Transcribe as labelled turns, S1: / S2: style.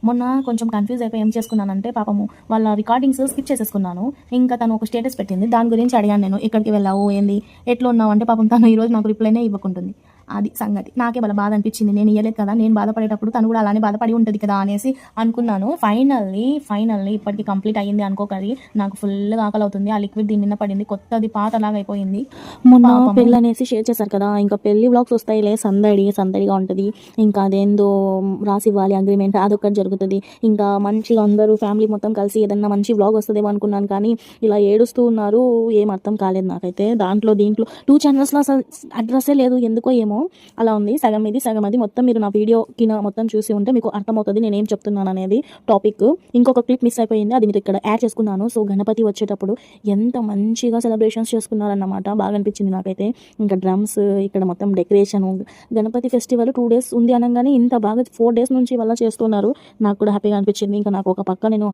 S1: మొన్న కొంచెం కన్ఫ్యూజ్ అయిపోయి ఏం చేసుకున్నానంటే పాపము వాళ్ళ రికార్డింగ్స్ స్కిప్ చేసేసుకున్నాను. ఇంకా తను ఒక స్టేటస్ పెట్టింది, దాని గురించి అడిగాను నేను, ఎక్కడికి వెళ్ళావు ఏంది ఎట్లా ఉన్నావు అంటే పాపం తను ఈరోజు నాకు రిప్లైనే ఇవ్వకుంటుంది. అది సంగతి. నాకే వాళ్ళ బాధ అనిపించింది, నేను ఇయ్యలేదు కదా, నేను బాధపడేటప్పుడు తను కూడా అలానే బాధపడి ఉంటుంది కదా అనేసి అనుకున్నాను. ఫైనల్లీ ఇప్పటికి కంప్లీట్ అయ్యింది అనుకోకరి. నాకు ఫుల్గా ఆకలి అవుతుంది. ఆ లిక్విడ్ దీని మీద పడింది, కొత్తది పాతలాగా అయిపోయింది. మొన్న పెళ్ళి అనేసి షేర్ చేశారు కదా, ఇంకా పెళ్లి వ్లాగ్స్ వస్తాయిలే, సందడిగా ఉంటుంది. ఇంకా అదేందో రాసి ఇవ్వాలి అగ్రిమెంట్, అదొకటి జరుగుతుంది. ఇంకా మంచిగా అందరూ ఫ్యామిలీ మొత్తం కలిసి ఏదన్నా మంచి వ్లాగ్ వస్తుందేమో అనుకున్నాను, కానీ ఇలా ఏడుస్తూ ఉన్నారు. ఏం అర్థం కాలేదు నాకైతే. దీంట్లో 2 ఛానల్స్లో అసలు అడ్రస్సే లేదు, ఎందుకో ఏమో అలా ఉంది. సగం ఇది సగం అది. మొత్తం మీరు నా వీడియో కింద మొత్తం చూసి ఉంటే మీకు అర్థమవుతుంది నేనేం చెప్తున్నాను అనేది టాపిక్. ఇంకొక క్లిప్ మిస్ అయిపోయింది, అది మీరు ఇక్కడ యాడ్ చేసుకున్నాను. సో గణపతి వచ్చేటప్పుడు ఎంత మంచిగా సెలబ్రేషన్స్ చేసుకున్నారన్నమాట, బాగా అనిపించింది నాకైతే. ఇంకా డ్రమ్స్, ఇక్కడ మొత్తం డెకరేషన్. గణపతి ఫెస్టివల్ 2 days ఉంది అనగానే ఇంత బాగా 4 days నుంచి వల్ల చేస్తున్నారు. నాకు కూడా హ్యాపీగా అనిపించింది. ఇంకా నాకు ఒక పక్క నేను